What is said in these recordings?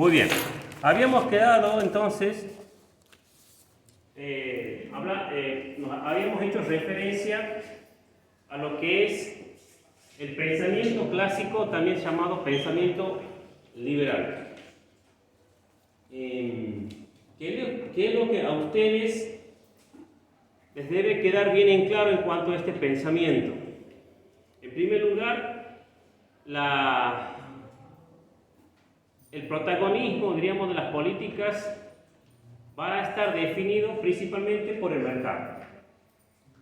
Muy bien. Habíamos quedado entonces, habíamos hecho referencia a lo que es el pensamiento clásico, también llamado pensamiento liberal. ¿Qué es lo que a ustedes les debe quedar bien en claro en cuanto a este pensamiento? En primer lugar, el protagonismo, diríamos, de las políticas va a estar definido principalmente por el mercado.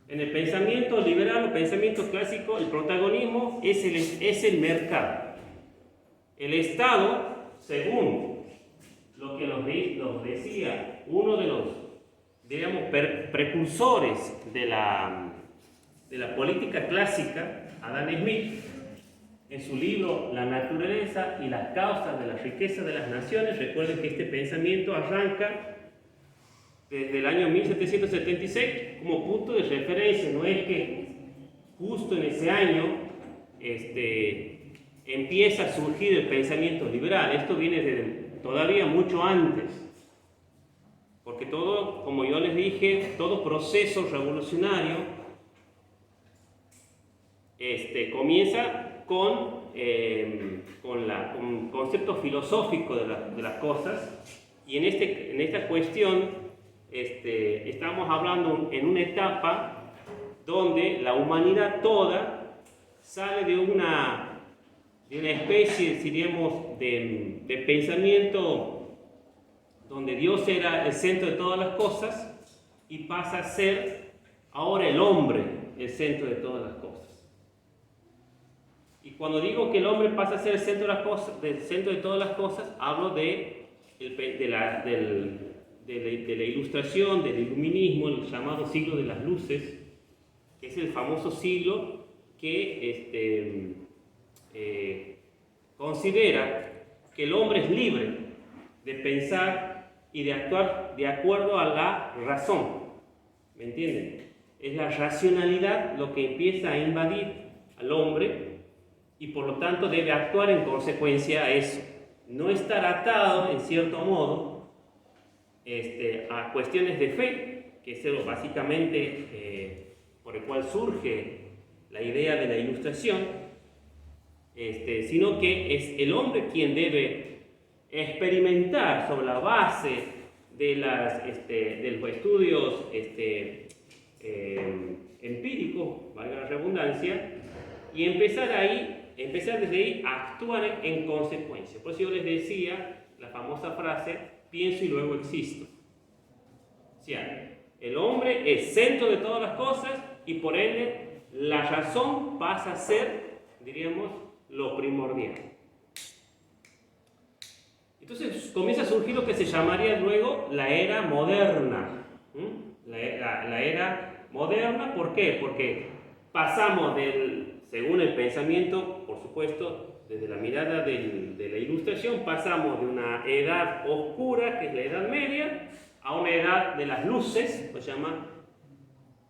En el pensamiento liberal o pensamiento clásico, el protagonismo es el mercado. El Estado, según lo que nos decía uno de los, digamos, precursores de la política clásica, Adam Smith, en su libro La naturaleza y las causas de la riqueza de las naciones. Recuerden que este pensamiento arranca desde el año 1776 como punto de referencia. No es que justo en ese año empieza a surgir el pensamiento liberal. Esto viene todavía mucho antes. Porque todo, como yo les dije, todo proceso revolucionario comienza con concepto filosófico de las cosas, y en esta cuestión estamos hablando en una etapa donde la humanidad toda sale de una especie, diríamos, de pensamiento donde Dios era el centro de todas las cosas y pasa a ser ahora el hombre el centro de todas las cosas. Y cuando digo que el hombre pasa a ser el centro de todas las cosas, hablo de la ilustración, del iluminismo, el llamado siglo de las luces, que es el famoso siglo que considera que el hombre es libre de pensar y de actuar de acuerdo a la razón. ¿Me entienden? Es la racionalidad lo que empieza a invadir al hombre, y por lo tanto debe actuar en consecuencia a eso. No estar atado, en cierto modo, a cuestiones de fe, que es lo básicamente por el cual surge la idea de la ilustración, sino que es el hombre quien debe experimentar sobre la base de los estudios empíricos, valga la redundancia, y empezar desde ahí a actuar en consecuencia. Por eso yo les decía la famosa frase, pienso y luego existo. O sea, el hombre es centro de todas las cosas y por ende la razón pasa a ser, diríamos, lo primordial. Entonces comienza a surgir lo que se llamaría luego la era moderna. La era moderna, ¿por qué? Porque pasamos según el pensamiento, por supuesto, desde la mirada de la ilustración, pasamos de una edad oscura, que es la Edad Media, a una edad de las luces, se llama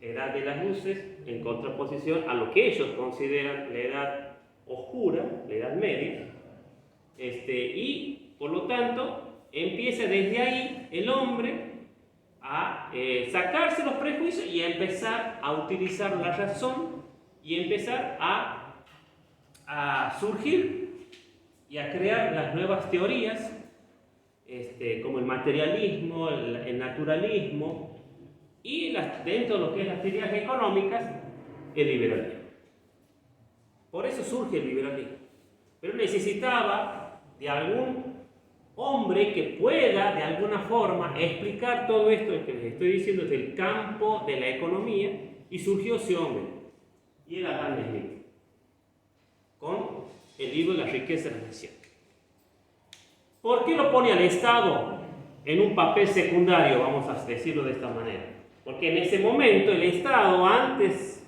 edad de las luces, en contraposición a lo que ellos consideran la edad oscura, la Edad Media, y por lo tanto empieza desde ahí el hombre a sacarse los prejuicios y a empezar a utilizar la razón y empezar a surgir y a crear las nuevas teorías, como el materialismo, el naturalismo, y dentro de lo que es las teorías económicas, el liberalismo. Por eso surge el liberalismo. Pero necesitaba de algún hombre que pueda de alguna forma explicar todo esto que les estoy diciendo desde el campo de la economía, y surgió ese hombre, y era Adam Smith, con el libro La riqueza de las naciones. ¿Por qué lo pone al Estado en un papel secundario, vamos a decirlo de esta manera? Porque en ese momento el Estado, antes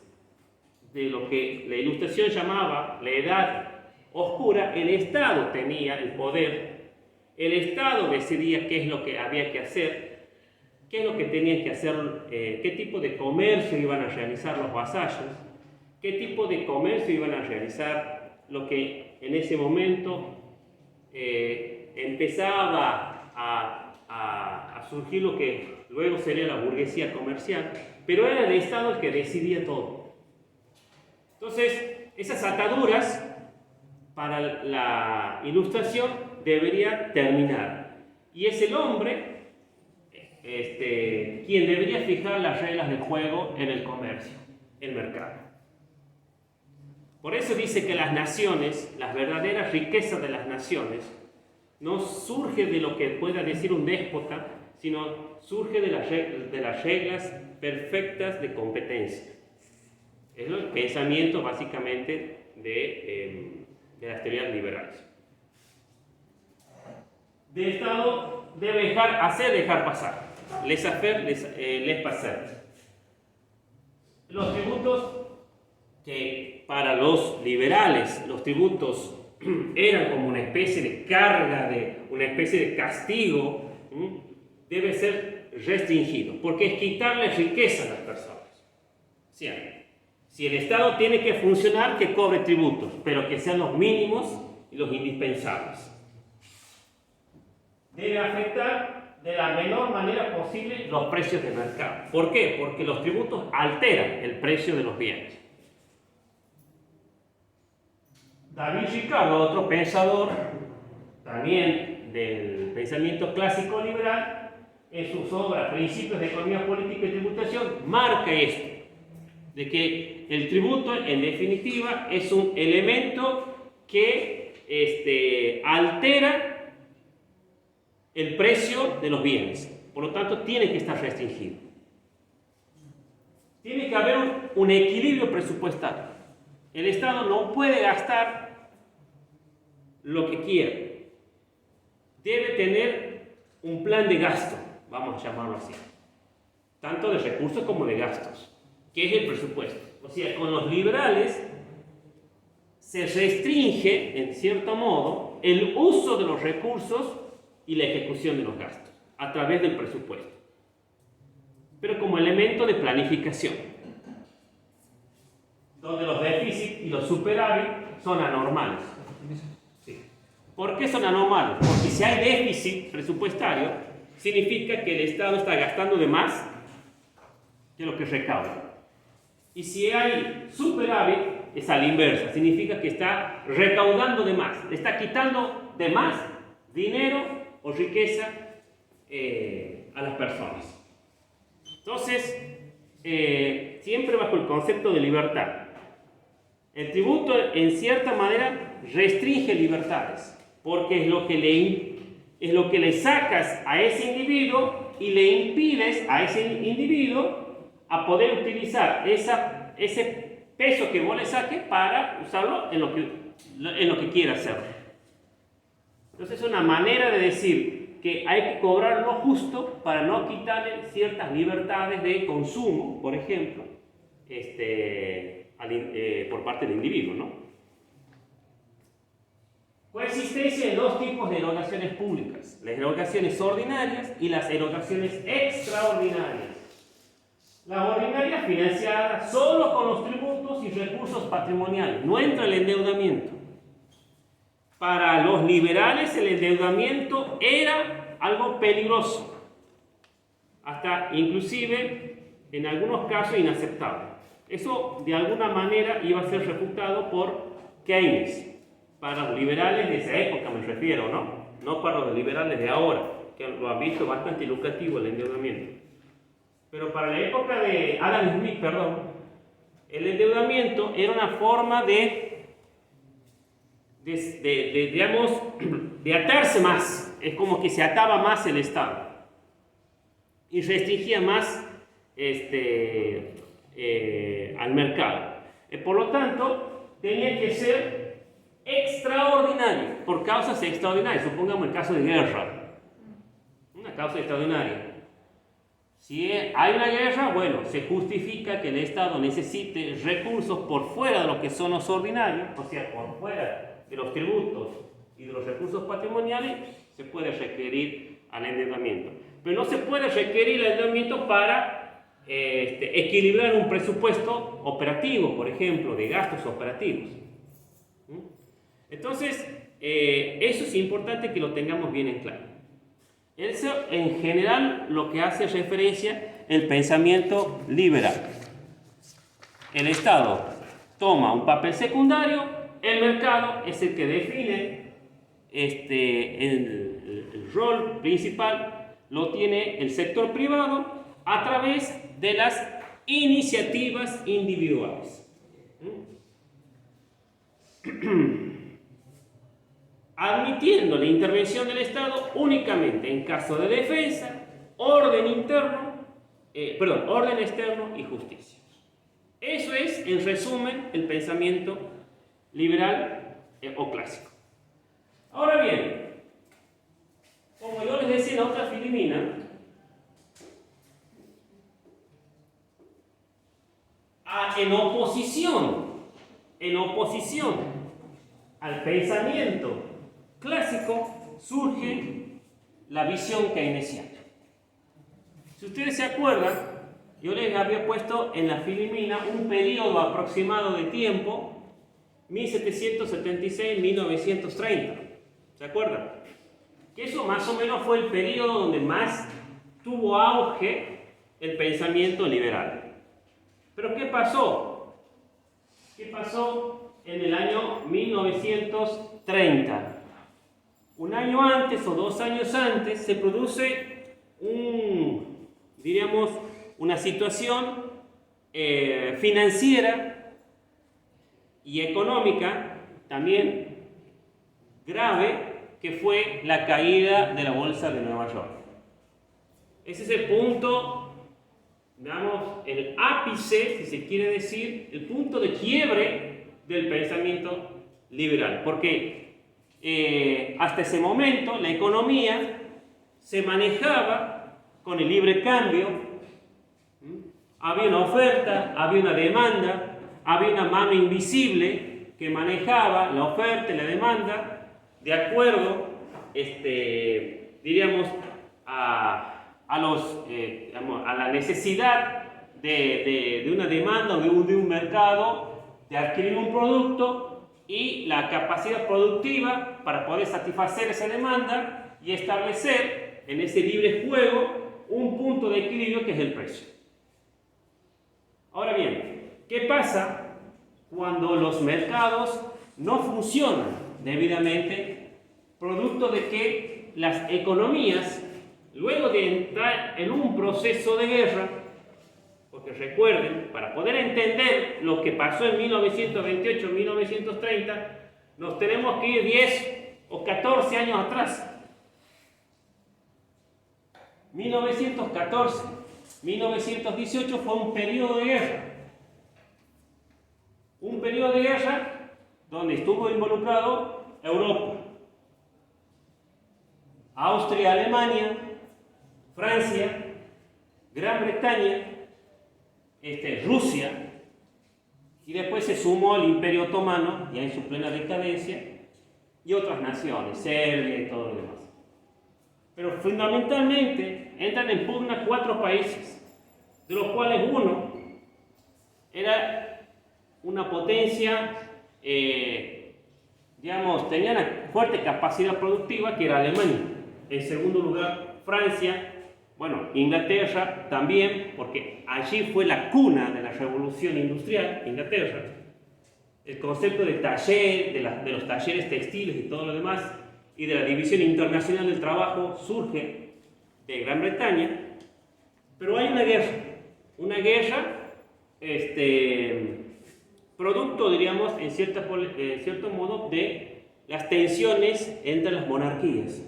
de lo que la ilustración llamaba la edad oscura, el Estado tenía el poder, el Estado decidía qué es lo que había que hacer, qué es lo que tenían que hacer, qué tipo de comercio iban a realizar los vasallos, qué tipo de comercio iban a realizar lo que en ese momento empezaba a surgir lo que luego sería la burguesía comercial, pero era el Estado el que decidía todo. Entonces, esas ataduras para la ilustración deberían terminar. Y es el hombre quien debería fijar las reglas del juego en el comercio, el mercado. Por eso dice que las naciones, las verdaderas riquezas de las naciones, no surge de lo que pueda decir un déspota, sino surge de las reglas perfectas de competencia. Es el pensamiento básicamente de las teorías liberales. De Estado debe dejar pasar. Laissez-faire, laissez-passer. Los tributos, que para los liberales los tributos eran como una especie de carga, una especie de castigo, debe ser restringido, porque es quitarle riqueza a las personas. O sea, si el Estado tiene que funcionar, que cobre tributos, pero que sean los mínimos y los indispensables. Debe afectar de la menor manera posible los precios de mercado. ¿Por qué? Porque los tributos alteran el precio de los bienes. David Ricardo, otro pensador también del pensamiento clásico liberal, en sus obras Principios de Economía Política y Tributación, marca esto, de que el tributo en definitiva es un elemento que altera el precio de los bienes, por lo tanto tiene que estar restringido. Tiene que haber un equilibrio presupuestario. El Estado no puede gastar lo que quiera. Debe tener un plan de gasto, vamos a llamarlo así, tanto de recursos como de gastos, que es el presupuesto. O sea, con los liberales se restringe, en cierto modo, el uso de los recursos y la ejecución de los gastos a través del presupuesto, pero como elemento de planificación, donde los déficits y los superávit son anormales. Sí. ¿Por qué son anormales? Porque si hay déficit presupuestario, significa que el Estado está gastando de más que lo que recauda. Y si hay superávit, es a la inversa, significa que está recaudando de más, le está quitando de más dinero o riqueza a las personas. Entonces, siempre bajo el concepto de libertad. El tributo, en cierta manera, restringe libertades, porque es lo que le sacas a ese individuo y le impides a ese individuo a poder utilizar ese peso que vos le saques para usarlo en lo que quiera hacer. Entonces es una manera de decir que hay que cobrar lo justo para no quitarle ciertas libertades de consumo, por ejemplo, por parte del individuo, ¿no? Coexistencia de dos tipos de erogaciones públicas: las erogaciones ordinarias y las erogaciones extraordinarias. La ordinaria financiada solo con los tributos y recursos patrimoniales, no entra el endeudamiento. Para los liberales el endeudamiento era algo peligroso, hasta inclusive en algunos casos inaceptable. Eso de alguna manera iba a ser refutado por Keynes, para los liberales de esa época me refiero, no para los liberales de ahora, que lo han visto bastante lucrativo el endeudamiento. Pero para la época de Adam Smith, el endeudamiento era una forma de atarse más. Es como que se ataba más el Estado y restringía más al mercado. Por lo tanto, tenía que ser extraordinario, por causas extraordinarias. Supongamos el caso de guerra, una causa extraordinaria. Si hay una guerra, bueno, se justifica que el Estado necesite recursos por fuera de lo que son los ordinarios, o sea, por fuera de los tributos y de los recursos patrimoniales, se puede requerir al endeudamiento. Pero no se puede requerir el endeudamiento para equilibrar un presupuesto operativo, por ejemplo, de gastos operativos. Entonces, Eso es importante que lo tengamos bien en claro. Eso en general lo que hace referencia el pensamiento liberal. El Estado toma un papel secundario, el mercado es el que define el rol principal, lo tiene el sector privado a través de las iniciativas individuales. Admitiendo la intervención del Estado únicamente en caso de defensa, orden externo y justicia. Eso es, en resumen, el pensamiento liberal o clásico. Ahora bien, como yo les decía en la otra Filipina, en oposición al pensamiento clásico, surge la visión keynesiana. Si ustedes se acuerdan, yo les había puesto en la Filipina un periodo aproximado de tiempo, 1776-1930. ¿Se acuerdan? Que eso más o menos fue el periodo donde más tuvo auge el pensamiento liberal. Pero ¿qué pasó? ¿Qué pasó en el año 1930? Un año antes o 2 años antes se produce una situación financiera y económica también grave, que fue la caída de la bolsa de Nueva York. Ese es el punto, digamos, el ápice, si se quiere decir, el punto de quiebre del pensamiento liberal. Porque hasta ese momento la economía se manejaba con el libre cambio. Había una oferta, había una demanda, había una mano invisible que manejaba la oferta y la demanda de acuerdo, a la necesidad de una demanda o de un mercado de adquirir un producto y la capacidad productiva para poder satisfacer esa demanda y establecer en ese libre juego un punto de equilibrio que es el precio. Ahora bien, ¿qué pasa cuando los mercados no funcionan debidamente, producto de que las economías, luego de entrar en un proceso de guerra, porque recuerden, para poder entender lo que pasó en 1928-1930, nos tenemos que ir 10 o 14 años atrás. 1914-1918 fue un periodo de guerra. Un periodo de guerra donde estuvo involucrado Europa, Austria, Alemania, Francia, Gran Bretaña, Rusia, y después se sumó el Imperio Otomano, ya en su plena decadencia, y otras naciones, Serbia y todo lo demás. Pero fundamentalmente entran en pugna 4 países, de los cuales uno era una potencia, tenía una fuerte capacidad productiva, que era Alemania. En segundo lugar, Francia. Bueno, Inglaterra también, porque allí fue la cuna de la revolución industrial, Inglaterra. El concepto de taller, de los talleres textiles y todo lo demás, y de la división internacional del trabajo surge de Gran Bretaña. Pero hay una guerra, producto, diríamos, en cierto modo, de las tensiones entre las monarquías.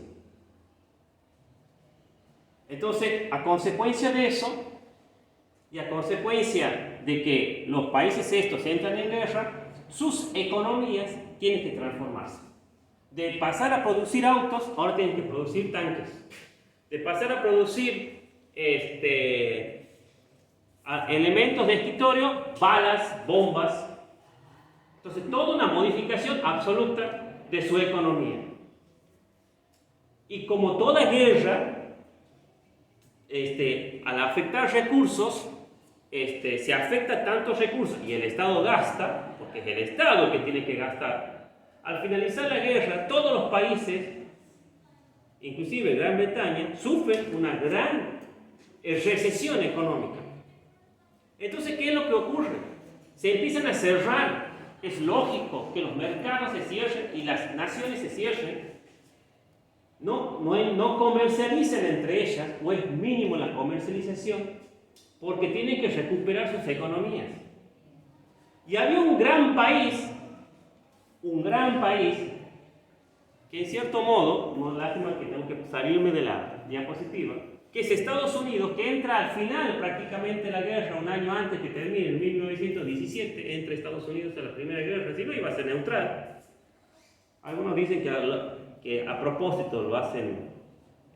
Entonces, a consecuencia de eso, y a consecuencia de que los países estos entran en guerra, sus economías tienen que transformarse. De pasar a producir autos, ahora tienen que producir tanques. De pasar a producir elementos de escritorio, balas, bombas. Entonces, toda una modificación absoluta de su economía. Y como toda guerra, al afectar recursos, se afecta tantos recursos y el Estado gasta, porque es el Estado que tiene que gastar, al finalizar la guerra, todos los países, inclusive Gran Bretaña, sufren una gran recesión económica. Entonces, ¿qué es lo que ocurre? Se empiezan a cerrar. Es lógico que los mercados se cierren y las naciones se cierren. No comercializan entre ellas, o es mínimo la comercialización, porque tienen que recuperar sus economías. Y había un gran país, que en cierto modo, no, lástima que tengo que salirme de la diapositiva, que es Estados Unidos, que entra al final prácticamente de la guerra, un año antes que termine, en 1917, entra Estados Unidos a la Primera Guerra, si no iba a ser neutral. Algunos dicen que a propósito lo hacen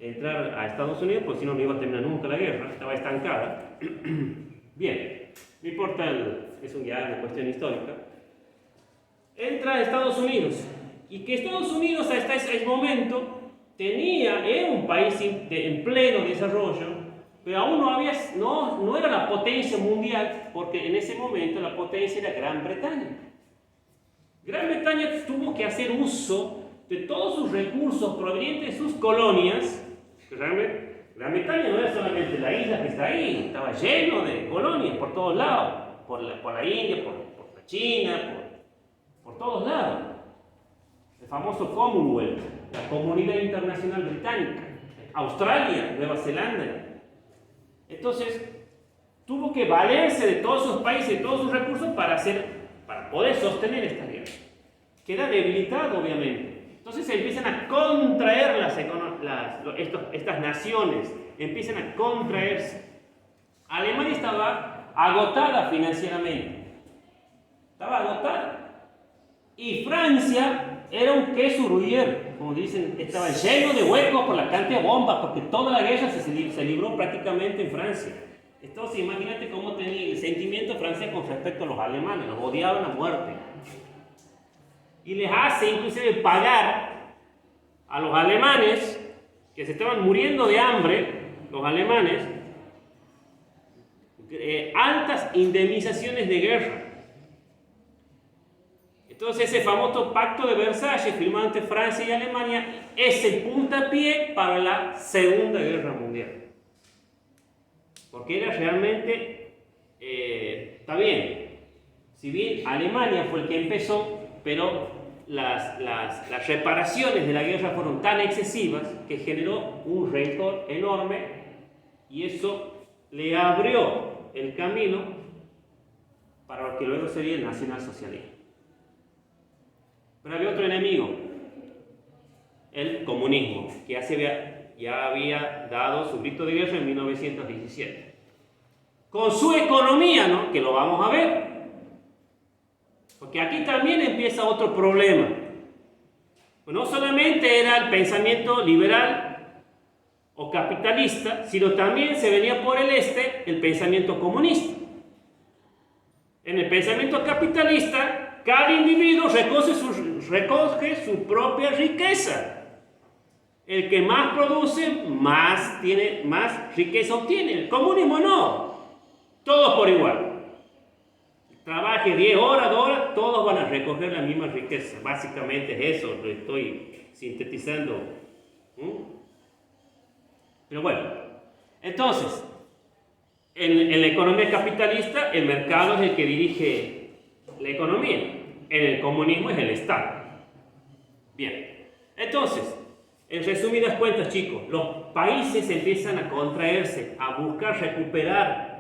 entrar a Estados Unidos, porque si no, no iba a terminar nunca la guerra, estaba estancada. Bien, no importa, es una cuestión histórica. Entra a Estados Unidos, y que Estados Unidos hasta ese momento era un país en pleno desarrollo, pero aún no era la potencia mundial, porque en ese momento la potencia era Gran Bretaña. Gran Bretaña tuvo que hacer uso de todos sus recursos provenientes de sus colonias. Realmente, Gran Bretaña no era solamente la isla que está ahí, estaba lleno de colonias por todos lados, por la India, por la China, por todos lados. El famoso Commonwealth, la Comunidad Internacional Británica, Australia, Nueva Zelanda. Entonces, tuvo que valerse de todos sus países, de todos sus recursos para poder sostener esta guerra. Queda debilitado, obviamente. Entonces se empiezan a contraer estas naciones, empiezan a contraerse. Alemania estaba agotada financieramente. Estaba agotada. Y Francia era un queso gruyere, como dicen, estaba lleno de huecos por la cantidad de bombas, porque toda la guerra se libró prácticamente en Francia. Entonces imagínate cómo tenía el sentimiento francés con respecto a los alemanes, los odiaban a muerte. Y les hace inclusive pagar a los alemanes, que se estaban muriendo de hambre, los alemanes, altas indemnizaciones de guerra. Entonces ese famoso pacto de Versalles firmado entre Francia y Alemania es el puntapié para la Segunda Guerra Mundial. Porque era realmente, está bien, si bien Alemania fue el que empezó, pero las reparaciones de la guerra fueron tan excesivas que generó un récord enorme y eso le abrió el camino para lo que luego sería el nacionalsocialismo. Pero había otro enemigo, el comunismo, que ya había dado su grito de guerra en 1917. Con su economía, ¿no? Que lo vamos a ver. Porque aquí también empieza otro problema. Pues no solamente era el pensamiento liberal o capitalista, sino también se venía por el el pensamiento comunista. En el pensamiento capitalista, cada individuo recoge su propia riqueza. El que más produce, más riqueza obtiene. El comunismo no. Todos por igual. Trabaje 10 horas, 2 horas, todos van a recoger la misma riqueza. Básicamente es eso, lo estoy sintetizando. Pero bueno, entonces, en la economía capitalista, el mercado es el que dirige la economía. En el comunismo es el Estado. Bien, entonces, en resumidas cuentas, chicos, los países empiezan a contraerse, a buscar recuperar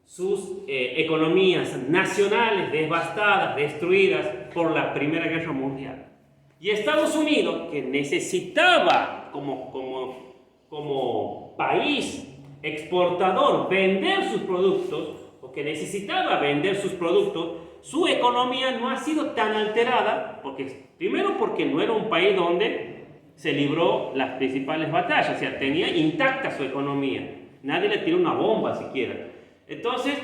sus economías nacionales devastadas, destruidas por la Primera Guerra Mundial. Y Estados Unidos, que necesitaba como país exportador vender sus productos, o que necesitaba vender sus productos, su economía no ha sido tan alterada, primero porque no era un país donde se libró las principales batallas, o sea, tenía intacta su economía, nadie le tiró una bomba siquiera. Entonces,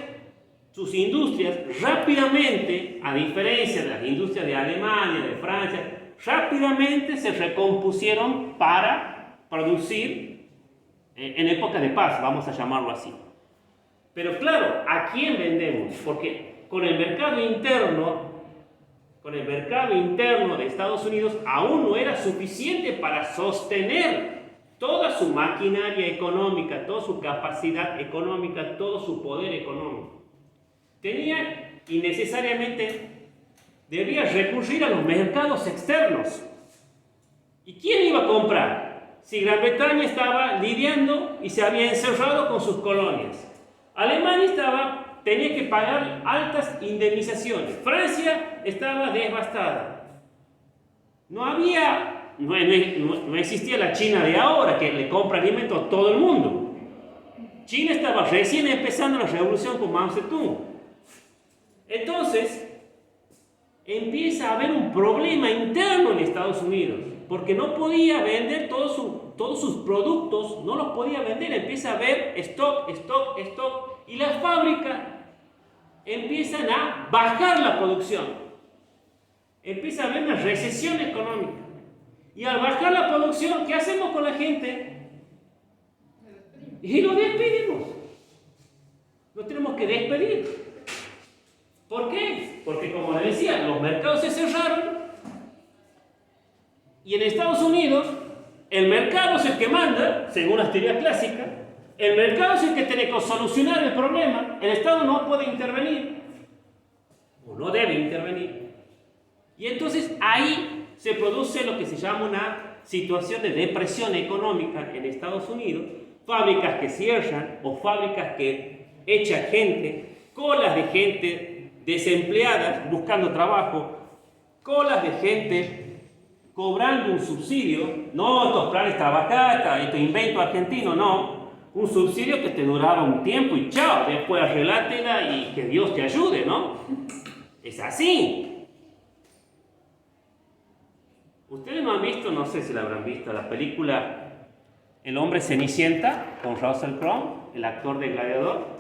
sus industrias rápidamente, a diferencia de las industrias de Alemania, de Francia, rápidamente se recompusieron para producir en época de paz, vamos a llamarlo así. Pero claro, ¿a quién vendemos? Porque con el mercado interno, con el mercado interno de Estados Unidos aún no era suficiente para sostener toda su maquinaria económica, toda su capacidad económica, todo su poder económico. Tenía y necesariamente debía recurrir a los mercados externos. ¿Y quién iba a comprar? Si Gran Bretaña estaba lidiando y se había encerrado con sus colonias. Alemania tenía que pagar altas indemnizaciones. Francia estaba devastada. No existía la China de ahora que le compra alimentos a todo el mundo. China estaba recién empezando la revolución con Mao Zedong. Entonces, empieza a haber un problema interno en Estados Unidos, porque no podía vender todos sus productos, no los podía vender, empieza a haber stock, y las fábricas empiezan a bajar la producción, empieza a haber una recesión económica, y al bajar la producción, ¿qué hacemos con la gente? Y lo despedimos, lo tenemos que despedir. ¿Por qué? Porque como les decía, los mercados se cerraron y en Estados Unidos el mercado es el que manda, según las teorías clásicas, el mercado es el que tiene que solucionar el problema, el Estado no puede intervenir o no debe intervenir. Y entonces ahí se produce lo que se llama una situación de depresión económica en Estados Unidos, fábricas que cierran o fábricas que echan gente, colas de gente desempleadas buscando trabajo, colas de gente cobrando un subsidio, no estos planes trabajar, estos inventos argentinos, no, un subsidio que te duraba un tiempo y chao, después arreglátela y que Dios te ayude, ¿no? Es así. Ustedes no han visto, no sé si la habrán visto, la película El hombre Cenicienta con Russell Crowe, el actor de Gladiador.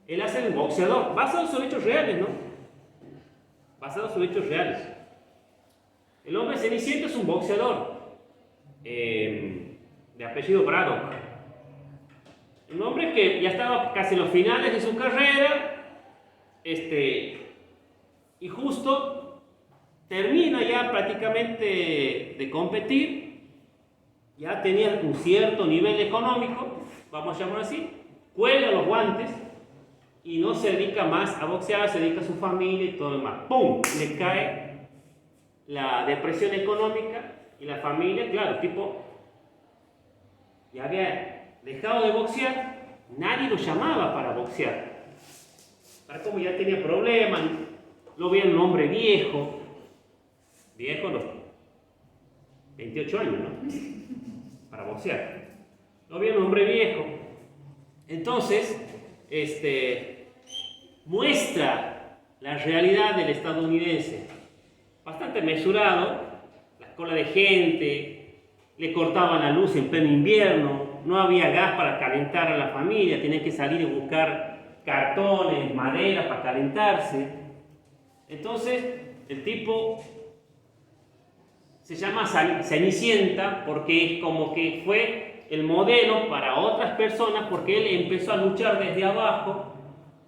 Él hace el boxeador, basado en sus hechos reales, ¿no? Basado en sus hechos reales. El hombre Ceniciento es un boxeador de apellido Braddock. Un hombre que ya estaba casi en los finales de su carrera, y justo termina ya prácticamente de competir, ya tenía un cierto nivel económico, vamos a llamarlo así, cuelga los guantes, y no se dedica más a boxear, se dedica a su familia y todo lo demás. ¡Pum! Le cae la depresión económica y la familia, claro, tipo, ya había dejado de boxear, nadie lo llamaba para boxear. Para como ya tenía problemas, lo veían un hombre viejo, los 28 años, ¿no? Para boxear. Lo veían un hombre viejo. Entonces, muestra la realidad del estadounidense, bastante mesurado, la cola de gente, le cortaban la luz en pleno invierno, no había gas para calentar a la familia, tenían que salir a buscar cartones, madera para calentarse. Entonces, el tipo se llama Cenicienta porque es como que fue el modelo para otras personas, porque él empezó a luchar desde abajo,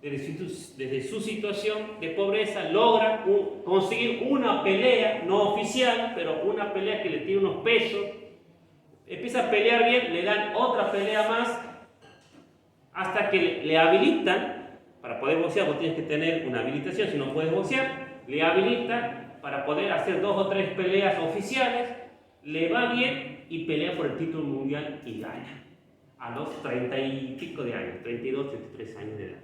desde su situación de pobreza, logra conseguir una pelea, no oficial, pero una pelea que le tiene unos pesos, empieza a pelear bien, le dan otra pelea más, hasta que le habilitan, para poder boxear vos tienes que tener una habilitación, si no puedes boxear, le habilitan para poder hacer 2 o 3 peleas oficiales, le va bien y pelea por el título mundial y gana, a los 30 y pico de años, 32, 33 años de edad.